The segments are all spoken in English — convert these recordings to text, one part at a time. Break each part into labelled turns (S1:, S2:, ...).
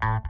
S1: My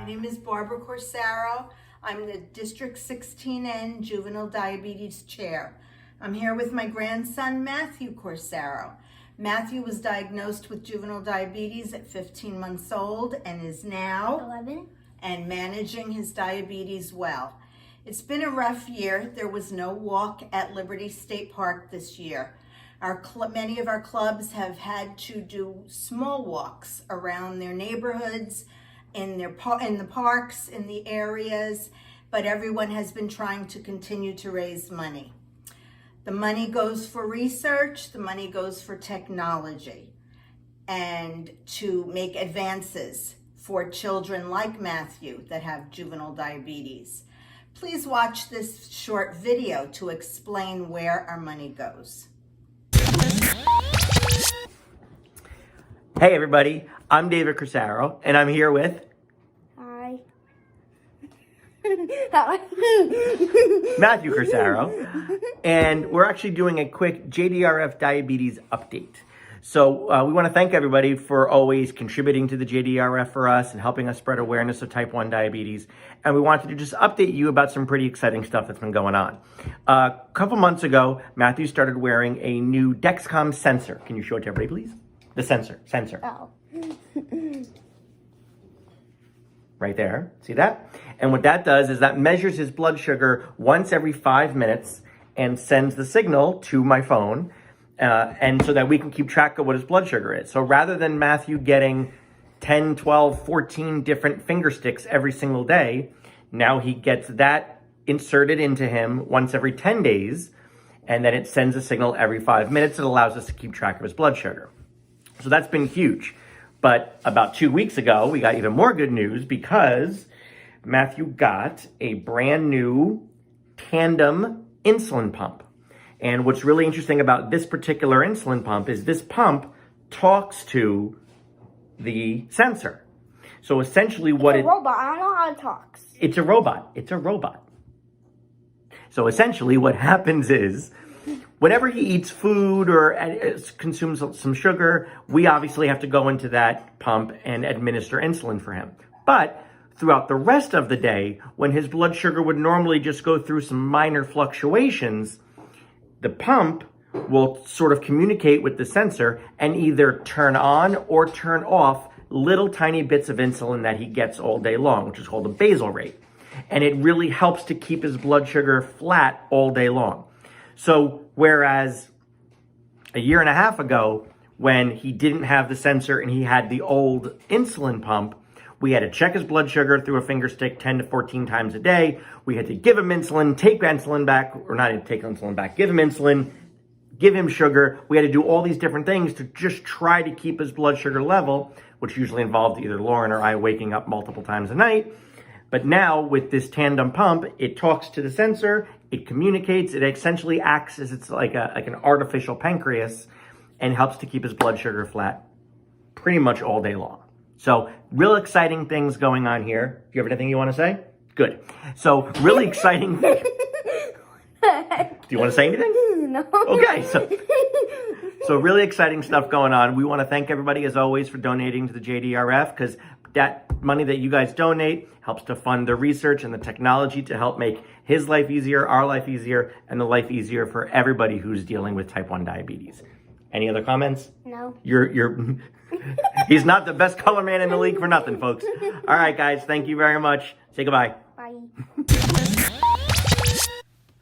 S1: name is Barbara Corsaro. I'm the District 16N Juvenile Diabetes Chair. I'm here with my grandson, Matthew Corsaro. Matthew was diagnosed with juvenile diabetes at 15 months old and is now
S2: 11
S1: and managing his diabetes well. It's been a rough year. There was no walk at Liberty State Park this year. Many of our clubs have had to do small walks around their neighborhoods, in the parks, in the areas, but everyone has been trying to continue to raise money. The money goes for research, the money goes for technology, and to make advances for children like Matthew that have juvenile diabetes. Please watch this short video to explain where our money goes.
S3: Hey everybody, I'm David Corsaro, and I'm here with
S2: Hi.
S3: Matthew Corsaro, and we're actually doing a quick JDRF diabetes update. So we want to thank everybody for always contributing to the JDRF for us and helping us spread awareness of type 1 diabetes. And we wanted to just update you about some pretty exciting stuff that's been going on. A couple months ago, Matthew started wearing a new Dexcom sensor. Can you show it to everybody, please? The sensor.
S2: Oh.
S3: Right there. See that? And what that does is that measures his blood sugar once every 5 minutes and sends the signal to my phone. And so that we can keep track of what his blood sugar is. So rather than Matthew getting 10, 12, 14 different finger sticks every single day, now he gets that inserted into him once every 10 days, and then it sends a signal every 5 minutes. It allows us to keep track of his blood sugar. So that's been huge. But about 2 weeks ago, we got even more good news because Matthew got a brand new tandem insulin pump. And what's really interesting about this particular insulin pump is this pump talks to the sensor. So essentially what
S2: It's a robot. I don't know how it talks.
S3: It's a robot. It's a robot. So essentially what happens is whenever he eats food or consumes some sugar, we obviously have to go into that pump and administer insulin for him. But throughout the rest of the day, when his blood sugar would normally just go through some minor fluctuations, the pump will sort of communicate with the sensor and either turn on or turn off little tiny bits of insulin that he gets all day long, which is called a basal rate. And it really helps to keep his blood sugar flat all day long. So whereas a year and a half ago, when he didn't have the sensor and he had the old insulin pump, we had to check his blood sugar through a finger stick 10 to 14 times a day. We had to give him insulin, take insulin back, or not take insulin back, give him insulin, give him sugar. We had to do all these different things to just try to keep his blood sugar level, which usually involved either Lauren or I waking up multiple times a night. But now with this tandem pump, it talks to the sensor, it communicates, it essentially acts as it's like an artificial pancreas and helps to keep his blood sugar flat pretty much all day long. So real exciting things going on here. Do you have anything you want to say? Good. So really exciting. Do you want to say anything?
S2: No.
S3: Okay. So really exciting stuff going on. We want to thank everybody as always for donating to the JDRF because that money that you guys donate helps to fund the research and the technology to help make his life easier, our life easier, and the life easier for everybody who's dealing with type 1 diabetes. Any other comments?
S2: No.
S3: He's not the best color man in the league for nothing, folks. All right, guys. Thank you very much. Say goodbye.
S2: Bye.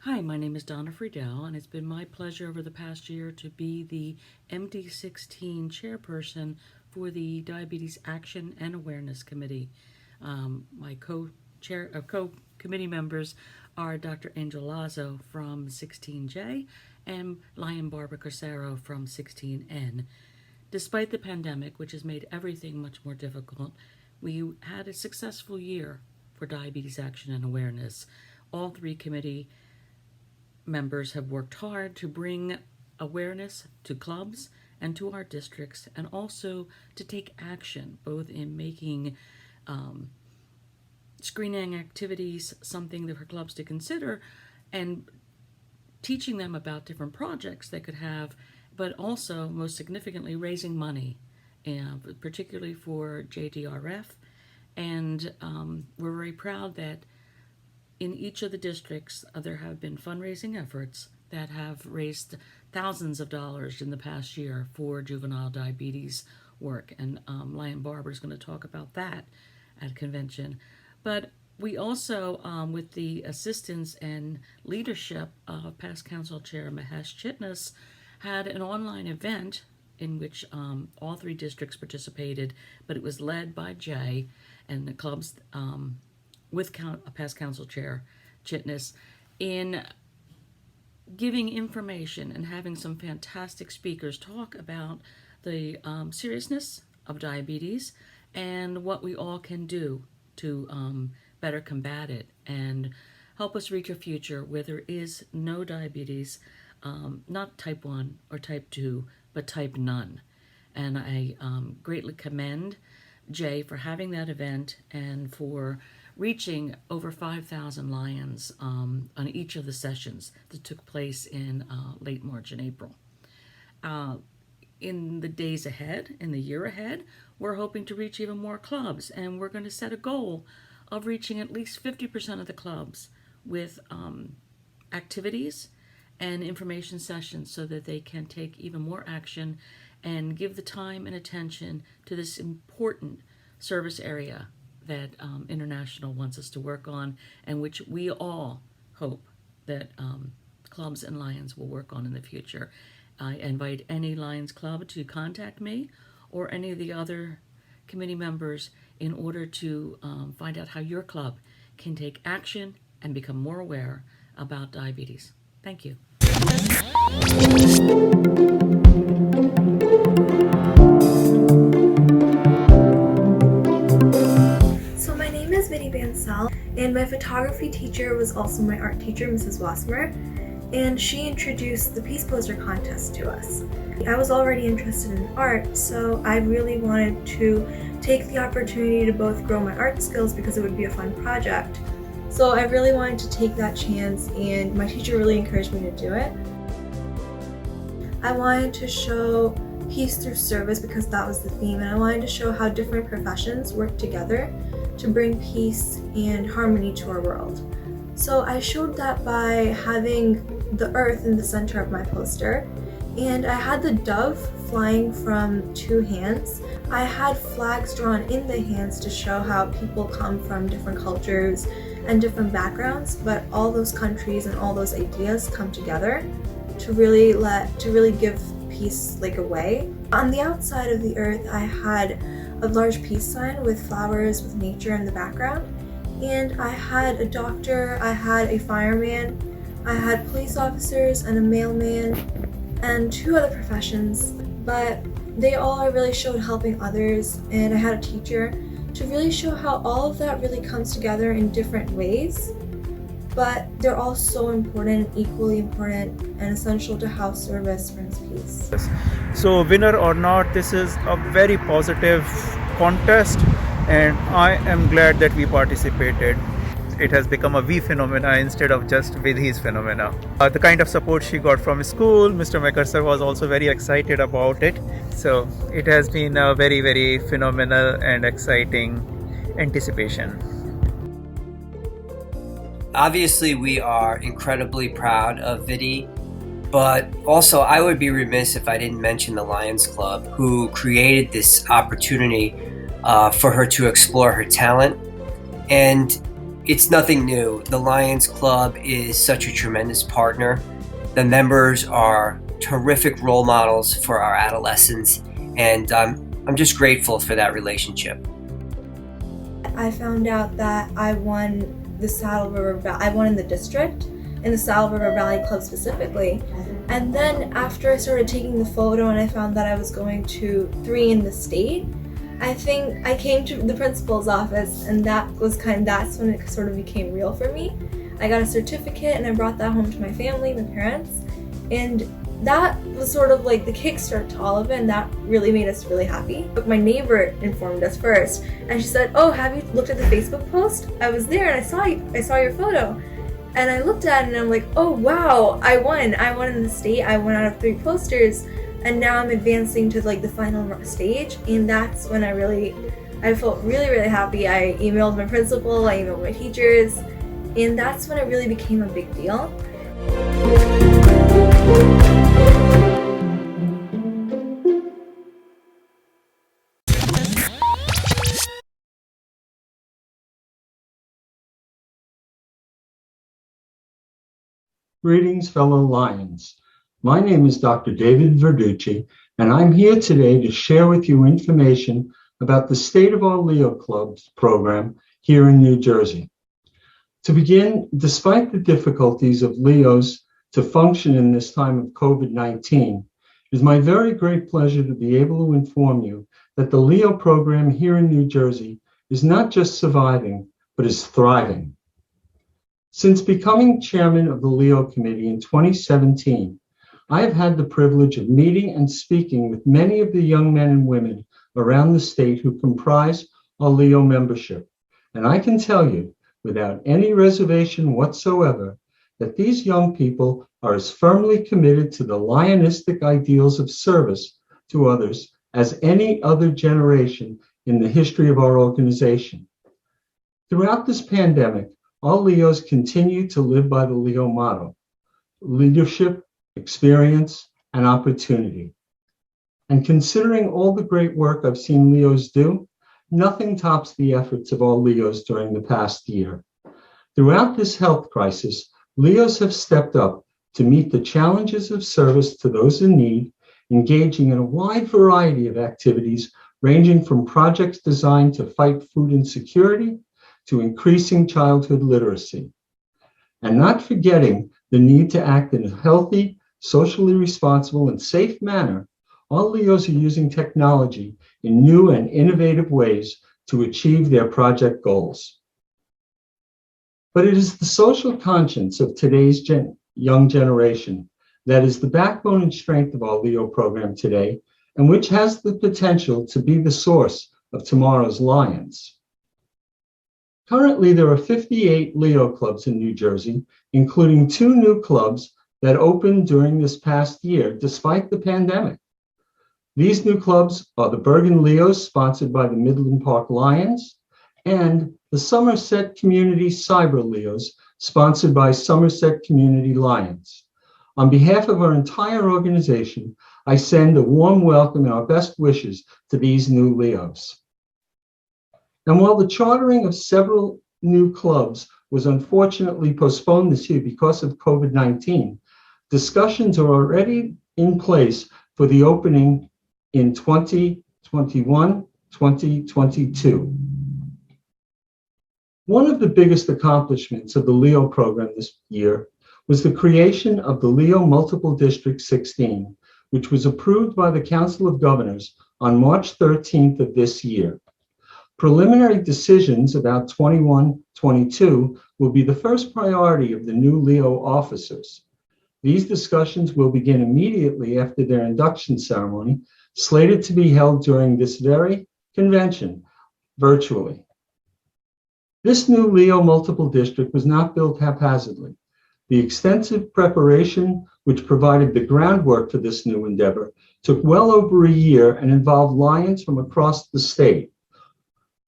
S4: Hi, my name is Donna Friedel, and it's been my pleasure over the past year to be the MD-16 chairperson for the Diabetes Action and Awareness Committee. My co-committee members are Dr. Angel Lazo from 16J and Lion Barbara Corsaro from 16N. Despite the pandemic, which has made everything much more difficult, we had a successful year for Diabetes Action and Awareness. All three committee members have worked hard to bring awareness to clubs and to our districts, and also to take action, both in making screening activities something that for clubs to consider, and teaching them about different projects they could have, but also, most significantly, raising money particularly for JDRF. And we're very proud that in each of the districts, there have been fundraising efforts that have raised thousands of dollars in the past year for juvenile diabetes work. And Lion Barber is going to talk about that at convention. But we also, with the assistance and leadership of past council chair Mahesh Chitnis, had an online event in which all 3 districts participated, but it was led by Jay and the clubs with past council chair Chitnis in giving information and having some fantastic speakers talk about the seriousness of diabetes and what we all can do to better combat it and help us reach a future where there is no diabetes, not type 1 or type 2, but type none. And I greatly commend Jay for having that event and for reaching over 5,000 Lions on each of the sessions that took place in late March and April. In the days ahead, in the year ahead, we're hoping to reach even more clubs, and we're going to set a goal of reaching at least 50% of the clubs with activities and information sessions so that they can take even more action and give the time and attention to this important service area that International wants us to work on, and which we all hope that clubs and Lions will work on in the future. I invite any Lions club to contact me or any of the other committee members in order to find out how your club can take action and become more aware about diabetes. Thank you.
S5: So my name is Vinnie Bansell, and my photography teacher was also my art teacher, Mrs. Wasmer, and she introduced the Peace Poster contest to us. I was already interested in art, so I really wanted to take the opportunity to both grow my art skills because it would be a fun project. So I really wanted to take that chance, and my teacher really encouraged me to do it. I wanted to show peace through service because that was the theme, and I wanted to show how different professions work together to bring peace and harmony to our world. So I showed that by having the earth in the center of my poster, and I had the dove flying from 2 hands. I had flags drawn in the hands to show how people come from different cultures and different backgrounds, but all those countries and all those ideas come together to really give peace like a way. On the outside of the earth, I had a large peace sign with flowers with nature in the background, and I had a doctor, I had a fireman, I had police officers and a mailman and 2 other professions, but they all really showed helping others, and I had a teacher to really show how all of that really comes together in different ways, but they're all so important, equally important, and essential to how service brings peace.
S6: So winner or not, this is a very positive contest, and I am glad that we participated. It has become a we phenomena instead of just Vidhi's phenomena. The kind of support she got from school, Mr. Mekarsar was also very excited about it. So it has been a very, very phenomenal and exciting anticipation.
S7: Obviously, we are incredibly proud of Vidhi, but also I would be remiss if I didn't mention the Lions Club, who created this opportunity for her to explore her talent. And it's nothing new. The Lions Club is such a tremendous partner. The members are terrific role models for our adolescents, and I'm just grateful for that relationship.
S5: I found out that I won the Saddle River I won in the district, in the Saddle River Valley Club specifically. And then after I started taking the photo and I found that I was going to 3 in the state, I think I came to the principal's office, and that's when it sort of became real for me. I got a certificate and I brought that home to my family, my parents, and that was sort of like the kickstart to all of it, and that really made us really happy. But my neighbor informed us first, and she said, "Oh, have you looked at the Facebook post? I was there and I saw your photo." And I looked at it and I'm like, "Oh wow, I won in the state. I won out of 3 posters." and now I'm advancing to like the final stage, and that's when I felt really happy. I emailed my principal, I emailed my teachers, and that's when it really became a big deal.
S8: Greetings, fellow Lions. My name is Dr. David Verducci, and I'm here today to share with you information about the State of Our Leo Clubs program here in New Jersey. To begin, despite the difficulties of Leos to function in this time of COVID-19, it is my very great pleasure to be able to inform you that the Leo program here in New Jersey is not just surviving, but is thriving. Since becoming chairman of the Leo Committee in 2017, I have had the privilege of meeting and speaking with many of the young men and women around the state who comprise our Leo membership. And I can tell you, without any reservation whatsoever, that these young people are as firmly committed to the Lionistic ideals of service to others as any other generation in the history of our organization. Throughout this pandemic, all Leos continue to live by the Leo motto: leadership, experience, and opportunity. And considering all the great work I've seen Leos do, nothing tops the efforts of all Leos during the past year. Throughout this health crisis, Leos have stepped up to meet the challenges of service to those in need, engaging in a wide variety of activities ranging from projects designed to fight food insecurity to increasing childhood literacy. And not forgetting the need to act in a healthy, socially responsible, and safe manner, all Leos are using technology in new and innovative ways to achieve their project goals. But it is the social conscience of today's young generation that is the backbone and strength of our Leo program today, and which has the potential to be the source of tomorrow's Lions. Currently, there are 58 Leo clubs in New Jersey, including 2 new clubs that opened during this past year, despite the pandemic. These new clubs are the Bergen Leos, sponsored by the Midland Park Lions, and the Somerset Community Cyber Leos, sponsored by Somerset Community Lions. On behalf of our entire organization, I send a warm welcome and our best wishes to these new Leos. And while the chartering of several new clubs was unfortunately postponed this year because of COVID-19, discussions are already in place for the opening in 2021, 2022. One of the biggest accomplishments of the Leo program this year was the creation of the Leo Multiple District 16, which was approved by the Council of Governors on March 13th of this year. Preliminary decisions about 21-22 will be the first priority of the new Leo officers. These discussions will begin immediately after their induction ceremony, slated to be held during this very convention, virtually. This new Leo multiple district was not built haphazardly. The extensive preparation, which provided the groundwork for this new endeavor, took well over a year and involved Lions from across the state.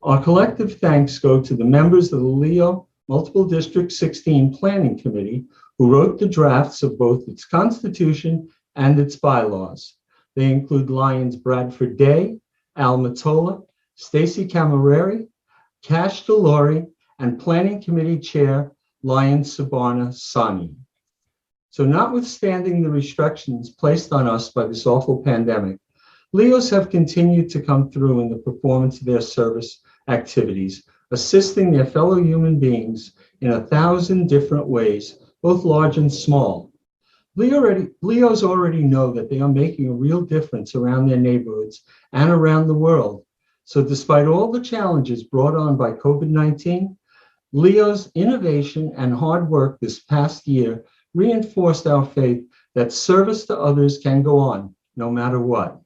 S8: Our collective thanks go to the members of the Leo Multiple District 16 Planning Committee, who wrote the drafts of both its constitution and its bylaws. They include Lions Bradford Day, Al Matola, Stacy Camerari, Cash Delori, and Planning Committee Chair Lion Sabarna Sani. So notwithstanding the restrictions placed on us by this awful pandemic, Leos have continued to come through in the performance of their service activities, assisting their fellow human beings in 1,000 different ways, both large and small. Leos already know that they are making a real difference around their neighborhoods and around the world. So despite all the challenges brought on by COVID-19, Leo's innovation and hard work this past year reinforced our faith that service to others can go on, no matter what.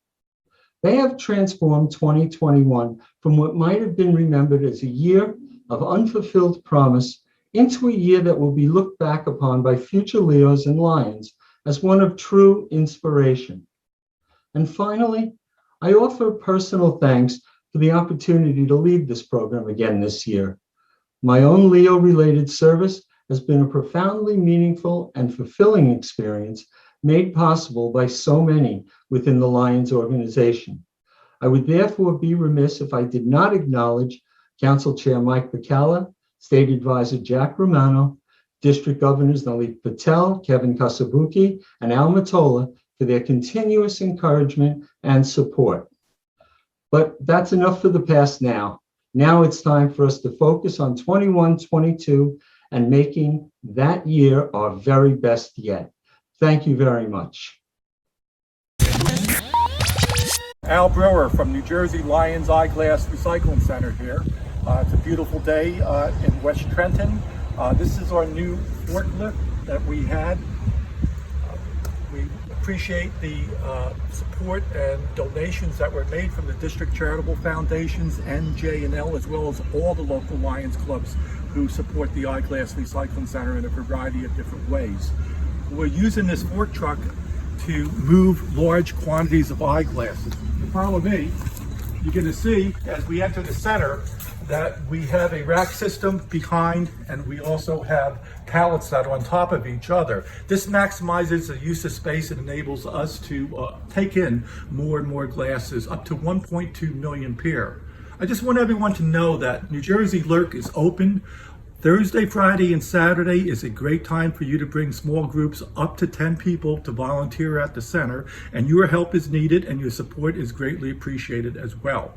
S8: They have transformed 2021 from what might have been remembered as a year of unfulfilled promise into a year that will be looked back upon by future Leos and Lions as one of true inspiration. And finally, I offer personal thanks for the opportunity to lead this program again this year. My own Leo-related service has been a profoundly meaningful and fulfilling experience made possible by so many within the Lions organization. I would therefore be remiss if I did not acknowledge Council Chair Mike Bacala, State Advisor Jack Romano, District Governors Nalit Patel, Kevin Kasabuki, and Al Matola for their continuous encouragement and support. But that's enough for the past now. Now it's time for us to focus on 21-22 and making that year our very best yet. Thank you very much.
S9: Al Brewer from New Jersey Lions Eyeglass Recycling Center here. It's a beautiful day in West Trenton. This is our new forklift that we had. We appreciate the support and donations that were made from the District Charitable Foundations, NJ&L, as well as all the local Lions clubs who support the Eyeglass Recycling Center in a variety of different ways. We're using this fork truck to move large quantities of eyeglasses. If you follow me, you're going to see as we enter the center that we have a rack system behind, and we also have pallets that are on top of each other. This maximizes the use of space and enables us to take in more and more glasses, up to 1.2 million pair. I just want everyone to know that New Jersey Lurk is open. Thursday, Friday, and Saturday is a great time for you to bring small groups up to 10 people to volunteer at the center, and your help is needed and your support is greatly appreciated as well.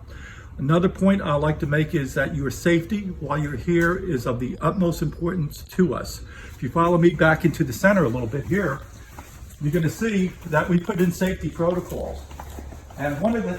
S9: Another point I'd like to make is that your safety while you're here is of the utmost importance to us. If you follow me back into the center a little bit here, you're going to see that we put in safety protocols. And one of the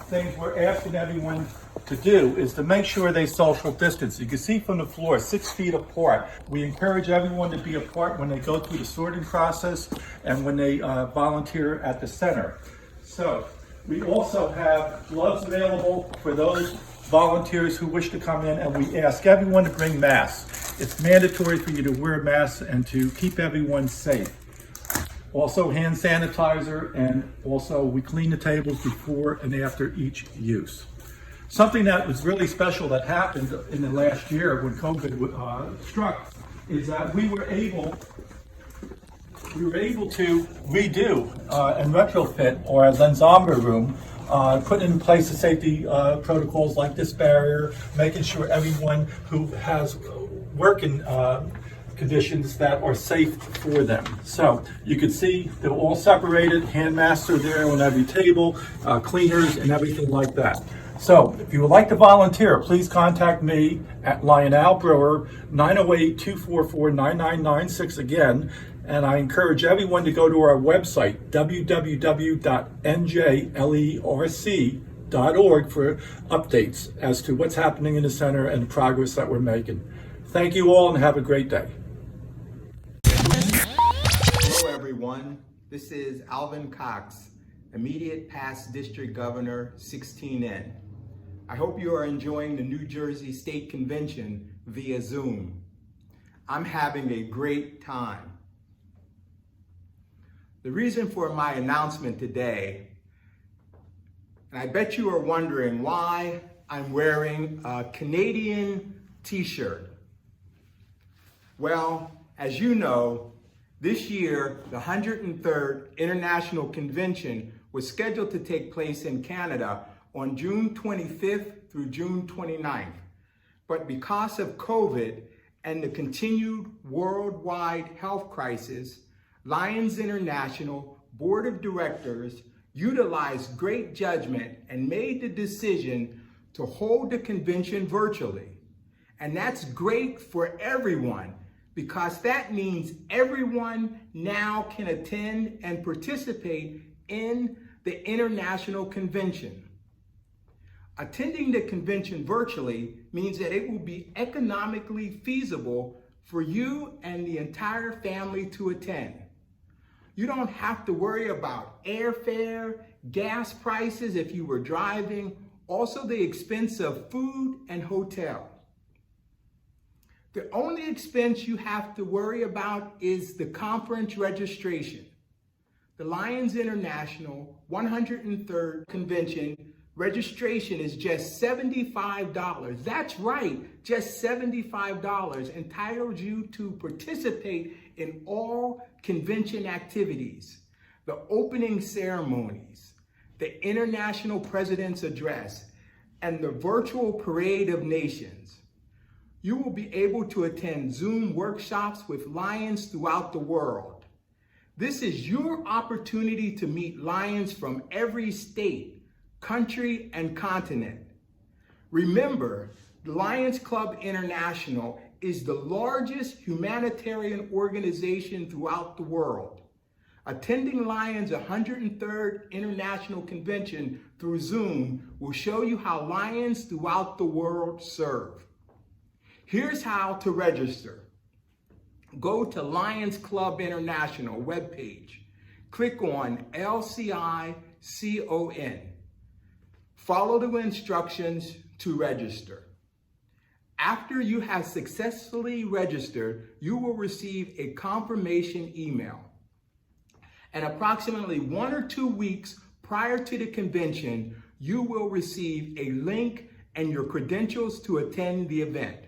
S9: things we're asking everyone to do is to make sure they social distance. You can see from the floor, 6 feet apart. We encourage everyone to be apart when they go through the sorting process and when they volunteer at the center. So we also have gloves available for those volunteers who wish to come in, and we ask everyone to bring masks. It's mandatory for you to wear masks and to keep everyone safe. Also hand sanitizer, and also we clean the tables before and after each use. Something that was really special that happened in the last year when COVID struck is that we were able to redo and retrofit our lensometer room, put in place the safety protocols like this barrier, making sure everyone who has working conditions that are safe for them. So you can see they're all separated, hand masks are there on every table, cleaners and everything like that. So if you would like to volunteer, please contact me at Lionel Brewer, 908-244-9996 again. And I encourage everyone to go to our website, www.njlerc.org, for updates as to what's happening in the center and the progress that we're making. Thank you all and have a great day.
S10: Hello everyone, this is Alvin Cox, immediate past District Governor 16N. I hope you are enjoying the New Jersey State Convention via Zoom. I'm having a great time. The reason for my announcement today, and I bet you are wondering why I'm wearing a Canadian t-shirt. Well, as you know, this year, the 103rd International Convention was scheduled to take place in Canada on June 25th through June 29th. But because of COVID and the continued worldwide health crisis, Lions International Board of Directors utilized great judgment and made the decision to hold the convention virtually. And that's great for everyone, because that means everyone now can attend and participate in the International Convention. Attending the convention virtually means that it will be economically feasible for you and the entire family to attend. You don't have to worry about airfare, gas prices if you were driving, also the expense of food and hotel. The only expense you have to worry about is the conference registration. the Lions International 103rd Convention registration is just $75. That's right, just $75 entitles you to participate in all convention activities, the opening ceremonies, the International President's Address, and the virtual Parade of Nations. You will be able to attend Zoom workshops with Lions throughout the world. This is your opportunity to meet Lions from every state, country, and continent. Remember, the Lions Club International is the largest humanitarian organization throughout the world. Attending Lions 103rd International Convention through Zoom will show you how Lions throughout the world serve. Here's how to register. Go to Lions Club International webpage. Click on LCICON. Follow the instructions to register. After you have successfully registered, you will receive a confirmation email. And approximately 1 or 2 weeks prior to the convention, you will receive a link and your credentials to attend the event.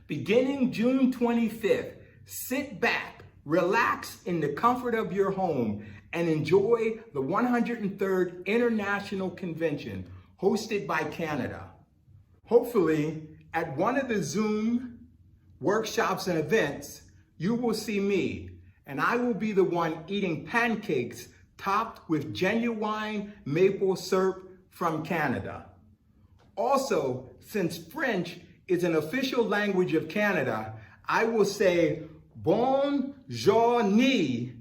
S10: Beginning June 25th, sit back, relax in the comfort of your home, and enjoy the 103rd International Convention hosted by Canada. Hopefully, at one of the Zoom workshops and events, you will see me, and I will be the one eating pancakes topped with genuine maple syrup from Canada. Also, since French is an official language of Canada, I will say bonne journée,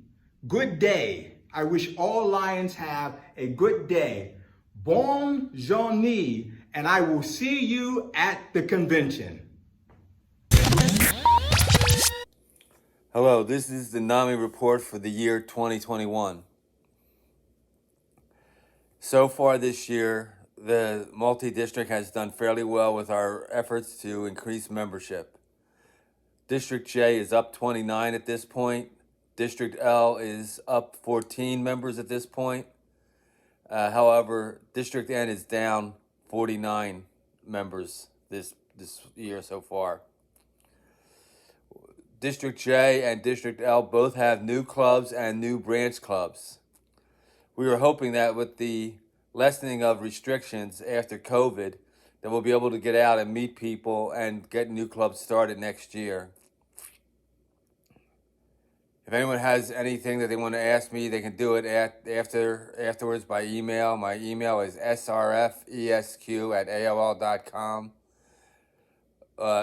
S10: good day. I wish all Lions have a good day. Bonne journée, and I will see you at the convention.
S11: Hello, this is the NAMI report for the year 2021. So far this year, the multi-district has done fairly well with our efforts to increase membership. District J is up 29 at this point. District L is up 14 members at this point. However, District N is down 49 members this year so far. District J and District L both have new clubs and new branch clubs. We were hoping that with the lessening of restrictions after COVID, that we'll be able to get out and meet people and get new clubs started next year. If anyone has anything that they want to ask me, they can do it afterwards by email. My email is srfesq@aol.com.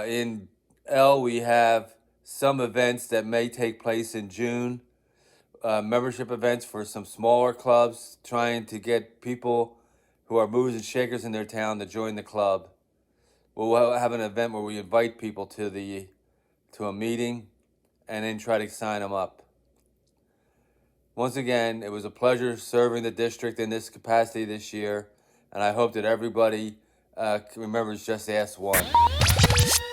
S11: In L, we have some events that may take place in June. Membership events for some smaller clubs, trying to get people who are movers and shakers in their town to join the club. We'll have an event where we invite people to a meeting and then try to sign them up. Once again, it was a pleasure serving the district in this capacity this year, and I hope that everybody remembers just ask one.